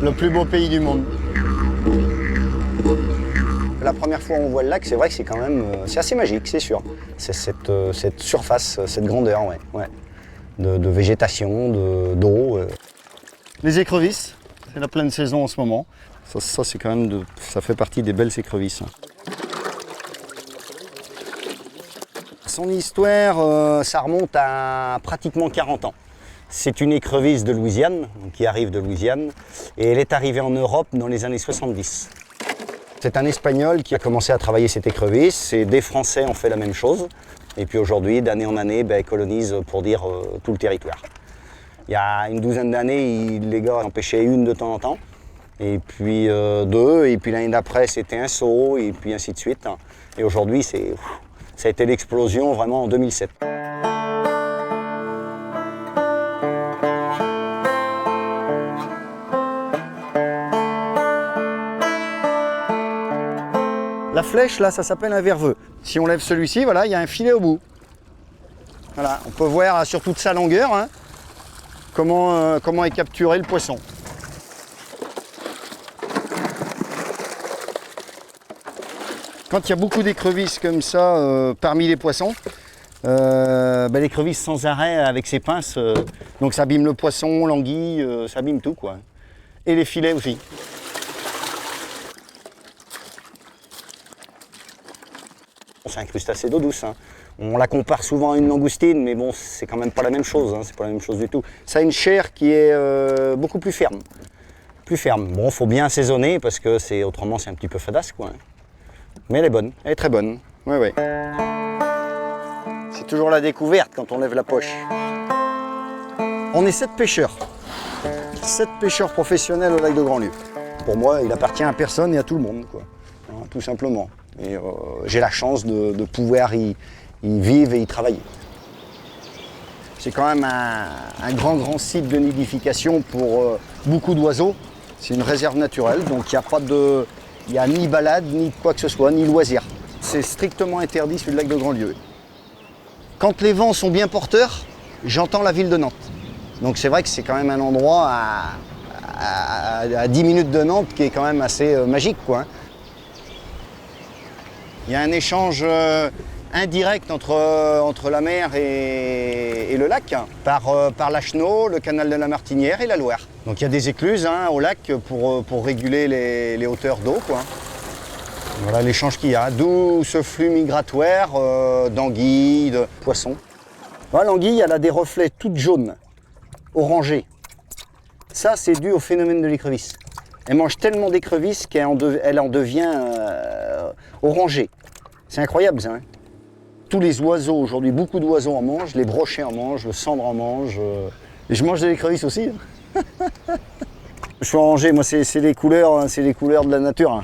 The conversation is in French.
Le plus beau pays du monde. La première fois où on voit le lac, c'est vrai que c'est quand même, c'est assez magique, c'est sûr. C'est cette surface, cette grandeur, ouais. De végétation, d'eau. Les écrevisses, c'est la pleine saison en ce moment. Ça c'est quand même, ça fait partie des belles écrevisses. Son histoire, ça remonte à pratiquement 40 ans. C'est une écrevisse de Louisiane, qui arrive de Louisiane, et elle est arrivée en Europe dans les années 70. C'est un Espagnol qui a commencé à travailler cette écrevisse, et des Français ont fait la même chose. Et puis aujourd'hui, d'année en année, ils colonisent, pour dire, tout le territoire. Il y a une douzaine d'années, les gars en pêchaient une de temps en temps, et puis deux, et puis l'année d'après, c'était un seau, et puis ainsi de suite. Et aujourd'hui, ça a été l'explosion vraiment en 2007. La flèche, là, ça s'appelle un verveux. Si on lève celui-ci, voilà, il y a un filet au bout. Voilà, on peut voir sur toute sa longueur comment est capturé le poisson. Quand il y a beaucoup d'écrevisses comme ça parmi les poissons, l'écrevisse sans arrêt avec ses pinces, donc ça abîme le poisson, l'anguille, ça abîme tout, quoi. Et les filets aussi. C'est un crustacé d'eau douce. On la compare souvent à une langoustine, mais bon, c'est quand même pas la même chose. C'est pas la même chose du tout. Ça a une chair qui est beaucoup plus ferme. Bon, faut bien assaisonner parce que autrement c'est un petit peu fadasse, quoi. Mais elle est bonne, elle est très bonne. Ouais. C'est toujours la découverte quand on lève la poche. On est 7 pêcheurs. 7 pêcheurs professionnels au lac de Grandlieu. Pour moi, il appartient à personne et à tout le monde, quoi. Tout simplement. Et j'ai la chance de pouvoir y vivre et y travailler. C'est quand même un grand site de nidification pour beaucoup d'oiseaux. C'est une réserve naturelle, donc il n'y a ni balade, ni quoi que ce soit, ni loisir. C'est strictement interdit sur le lac de Grandlieu. Quand les vents sont bien porteurs, j'entends la ville de Nantes. Donc c'est vrai que c'est quand même un endroit à 10 minutes de Nantes qui est quand même assez magique, quoi. Il y a un échange indirect entre la mer et le lac par la Chenot, le canal de la Martinière et la Loire. Donc il y a des écluses au lac pour réguler les hauteurs d'eau, quoi. Voilà l'échange qu'il y a, d'où ce flux migratoire d'anguilles, de poissons. Voilà, l'anguille, elle a des reflets toutes jaunes, orangés. Ça, c'est dû au phénomène de l'écrevisse. Elle mange tellement d'écrevisses qu'elle en devient orangée. C'est incroyable, ça. Tous les oiseaux aujourd'hui, beaucoup d'oiseaux en mangent, les brochets en mangent, le cendre en mange. Et je mange de l'écrevisse aussi. Je suis orangé, moi c'est les couleurs de la nature.